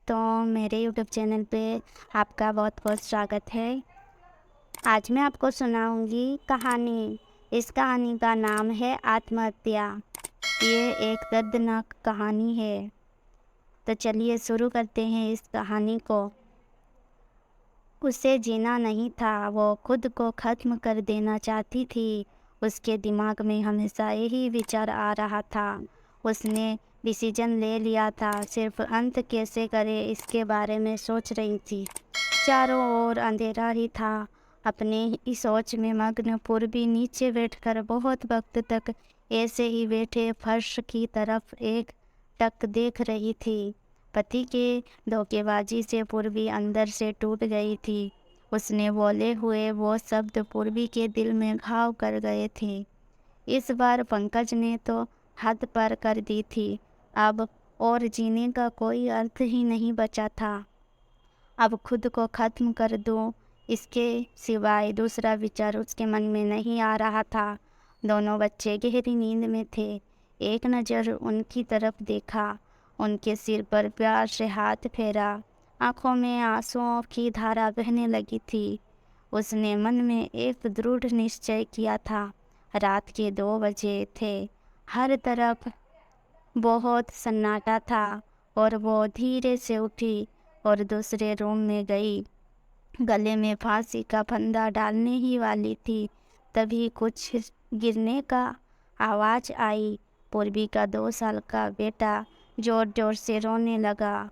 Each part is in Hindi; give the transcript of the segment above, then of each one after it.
तो मेरे यूट्यूब चैनल पे आपका बहुत बहुत स्वागत है। आज मैं आपको सुनाऊंगी कहानी। इस कहानी का नाम है आत्महत्या। ये एक दर्दनाक कहानी है। तो चलिए शुरू करते हैं इस कहानी को। उसे जीना नहीं था, वो खुद को ख़त्म कर देना चाहती थी। उसके दिमाग में हमेशा यही विचार आ रहा था। उसने डिसीजन ले लिया था, सिर्फ अंत कैसे करे इसके बारे में सोच रही थी। चारों ओर अंधेरा ही था। अपने ही सोच में मग्न पूर्वी नीचे बैठकर बहुत वक्त तक ऐसे ही बैठे फर्श की तरफ एक टक देख रही थी। पति के धोखेबाजी से पूर्वी अंदर से टूट गई थी। उसने बोले हुए वो शब्द पूर्वी के दिल में घाव कर गए थे। इस बार पंकज ने तो हद पार कर दी थी। अब और जीने का कोई अर्थ ही नहीं बचा था। अब खुद को ख़त्म कर दूं, इसके सिवाय दूसरा विचार उसके मन में नहीं आ रहा था। दोनों बच्चे गहरी नींद में थे। एक नज़र उनकी तरफ देखा, उनके सिर पर प्यार से हाथ फेरा। आंखों में आंसुओं की धारा बहने लगी थी। उसने मन में एक दृढ़ निश्चय किया था। रात के 2 बजे थे। हर तरफ बहुत सन्नाटा था और वो धीरे से उठी और दूसरे रूम में गई। गले में फांसी का फंदा डालने ही वाली थी, तभी कुछ गिरने का आवाज़ आई। पूर्वी का 2 साल का बेटा जोर जोर से रोने लगा।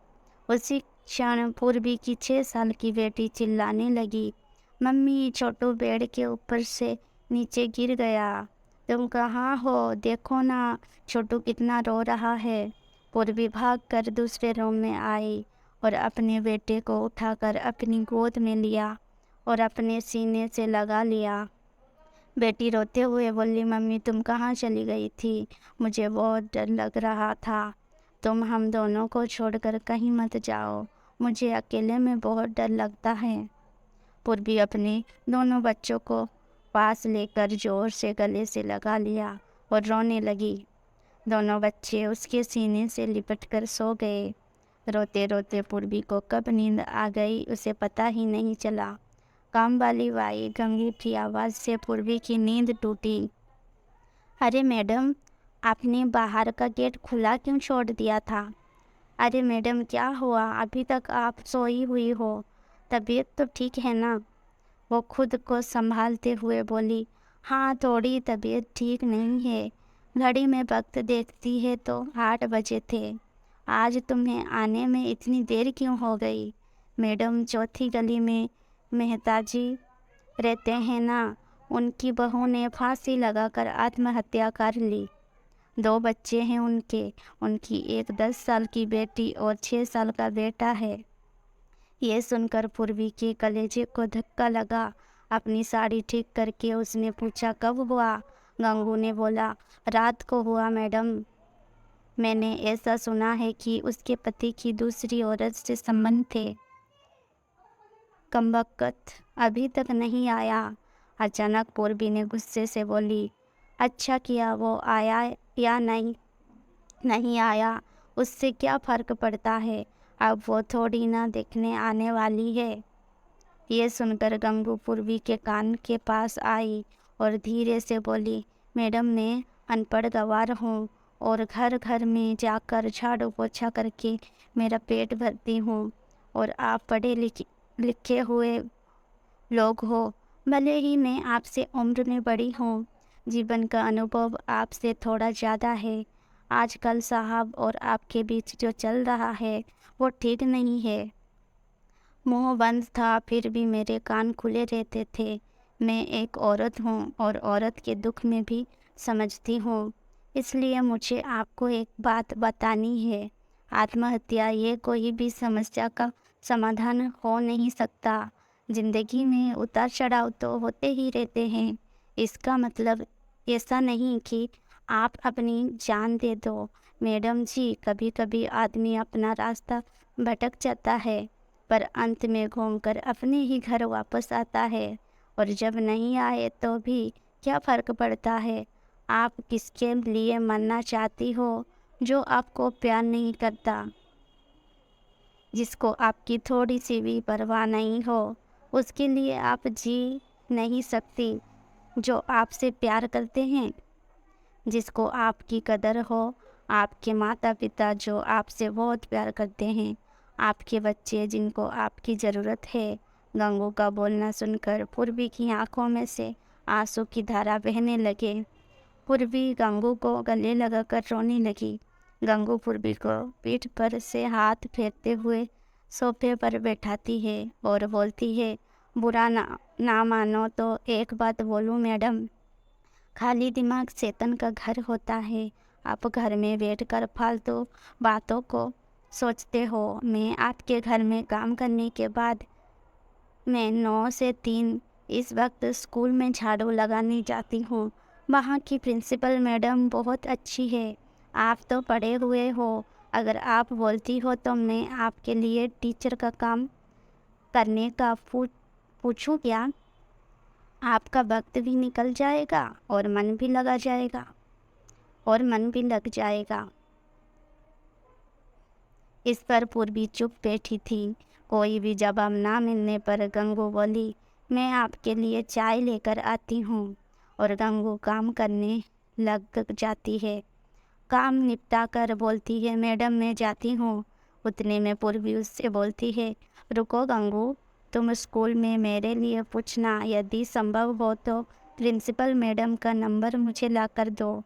उसी क्षण पूर्वी की 6 साल की बेटी चिल्लाने लगी, मम्मी छोटू बेड के ऊपर से नीचे गिर गया। तुम कहाँ हो, देखो ना छोटू कितना रो रहा है। पूर्वी भाग कर दूसरे रूम में आई और अपने बेटे को उठाकर अपनी गोद में लिया और अपने सीने से लगा लिया। बेटी रोते हुए बोली, मम्मी तुम कहाँ चली गई थी? मुझे बहुत डर लग रहा था। तुम हम दोनों को छोड़कर कहीं मत जाओ, मुझे अकेले में बहुत डर लगता है। पूर्वी अपने दोनों बच्चों को पास लेकर जोर से गले से लगा लिया और रोने लगी। दोनों बच्चे उसके सीने से लिपटकर सो गए। रोते रोते पूर्वी को कब नींद आ गई उसे पता ही नहीं चला। काम वाली बाई गंगी की आवाज़ से पूर्वी की नींद टूटी। अरे मैडम, आपने बाहर का गेट खुला क्यों छोड़ दिया था? अरे मैडम क्या हुआ, अभी तक आप सोई हुई हो। तबीयत तो ठीक है ना? वो खुद को संभालते हुए बोली, हाँ थोड़ी तबीयत ठीक नहीं है। घड़ी में वक्त देखती है तो 8 बजे थे। आज तुम्हें आने में इतनी देर क्यों हो गई? मैडम चौथी गली में मेहता जी रहते हैं ना, उनकी बहू ने फांसी लगाकर आत्महत्या कर ली। 2 बच्चे हैं उनके, उनकी एक 10 साल की बेटी और 6 साल का बेटा है। ये सुनकर पूर्वी के कलेजे को धक्का लगा। अपनी साड़ी ठीक करके उसने पूछा, कब हुआ? गंगू ने बोला, रात को हुआ मैडम। मैंने ऐसा सुना है कि उसके पति की दूसरी औरत से संबंध थे। कमबख्त अभी तक नहीं आया। अचानक पूर्वी ने गुस्से से बोली, अच्छा किया वो आया या नहीं नहीं आया, उससे क्या फ़र्क पड़ता है? अब वो थोड़ी ना देखने आने वाली है। ये सुनकर गंगू पूर्वी के कान के पास आई और धीरे से बोली, मैडम मैं अनपढ़ गंवार हूँ और घर घर में जाकर झाड़ू पोछा करके मेरा पेट भरती हूँ, और आप पढ़े लिखे हुए लोग हो। भले ही मैं आपसे उम्र में बड़ी हूँ, जीवन का अनुभव आपसे थोड़ा ज़्यादा है। आजकल साहब और आपके बीच जो चल रहा है वो ठीक नहीं है। मुंह बंद था फिर भी मेरे कान खुले रहते थे। मैं एक औरत हूँ और औरत के दुख में भी समझती हूँ, इसलिए मुझे आपको एक बात बतानी है। आत्महत्या ये कोई भी समस्या का समाधान हो नहीं सकता। जिंदगी में उतार चढ़ाव तो होते ही रहते हैं। इसका मतलब ऐसा नहीं कि आप अपनी जान दे दो। मैडम जी, कभी कभी आदमी अपना रास्ता भटक जाता है, पर अंत में घूमकर अपने ही घर वापस आता है। और जब नहीं आए तो भी क्या फ़र्क पड़ता है? आप किसके लिए मरना चाहती हो जो आपको प्यार नहीं करता? जिसको आपकी थोड़ी सी भी परवाह नहीं हो, उसके लिए आप जी नहीं सकती। जो आपसे प्यार करते हैं, जिसको आपकी कदर हो, आपके माता-पिता जो आपसे बहुत प्यार करते हैं, आपके बच्चे जिनको आपकी ज़रूरत है। गंगू का बोलना सुनकर पूर्वी की आँखों में से आँसू की धारा बहने लगे। पूर्वी गंगू को गले लगाकर रोने लगी। गंगू पूर्वी को पीठ पर से हाथ फेरते हुए सोफे पर बैठाती है और बोलती है, बुरा ना मानो तो एक बात बोलूं मैडम, खाली दिमाग शैतान का घर होता है। आप घर में बैठकर फालतू बातों को सोचते हो। मैं आपके घर में काम करने के बाद मैं 9 से 3 इस वक्त स्कूल में झाड़ू लगाने जाती हूँ। वहाँ की प्रिंसिपल मैडम बहुत अच्छी है। आप तो पढ़े हुए हो। अगर आप बोलती हो तो मैं आपके लिए टीचर का काम करने का पूछूं क्या? आपका वक्त भी निकल जाएगा और मन भी लग जाएगा। इस पर पूर्वी चुप बैठी थी। कोई भी जवाब ना मिलने पर गंगू बोली, मैं आपके लिए चाय लेकर आती हूँ। और गंगू काम करने लग जाती है। काम निपटा कर बोलती है, मैडम मैं जाती हूँ। उतने में पूर्वी उससे बोलती है, रुको गंगू, तुम स्कूल में मेरे लिए पूछना, यदि संभव हो तो प्रिंसिपल मैडम का नंबर मुझे ला कर दो।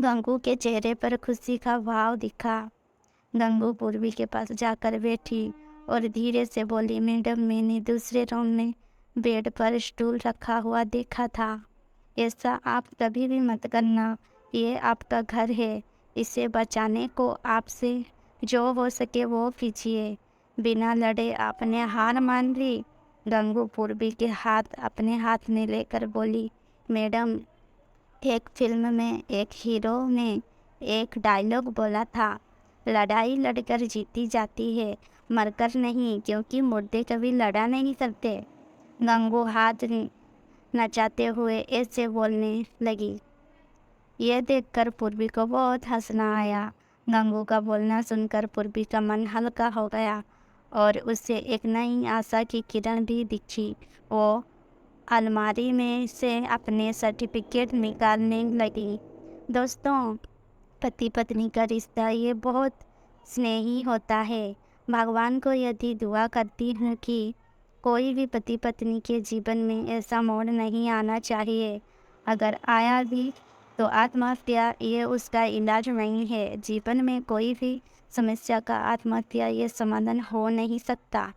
गंगू के चेहरे पर खुशी का भाव दिखा। गंगू पूर्वी के पास जाकर बैठी और धीरे से बोली, मैडम मैंने दूसरे रूम में बेड पर स्टूल रखा हुआ देखा था। ऐसा आप कभी भी मत करना, ये आपका घर है। इसे बचाने को आपसे जो हो सके वो कीजिए। बिना लड़े आपने हार मान ली। गंगू पूर्वी के हाथ अपने हाथ में लेकर बोली, मैडम एक फिल्म में एक हीरो ने एक डायलॉग बोला था, लड़ाई लड़कर जीती जाती है, मरकर नहीं, क्योंकि मुर्दे कभी लड़ा नहीं करते। गंगू हाथ नचाते हुए ऐसे बोलने लगी। यह देखकर पूर्वी को बहुत हंसना आया। गंगू का बोलना सुनकर पूर्वी का मन हल्का हो गया और उसे एक नई आशा की किरण भी दिखी। वो अलमारी में से अपने सर्टिफिकेट निकालने लगी। दोस्तों, पति पत्नी का रिश्ता ये बहुत स्नेही होता है। भगवान को यदि दुआ करती हूँ कि कोई भी पति पत्नी के जीवन में ऐसा मोड़ नहीं आना चाहिए। अगर आया भी तो आत्महत्या ये उसका इलाज नहीं है। जीवन में कोई भी समस्या का आत्महत्या ये समाधान हो नहीं सकता।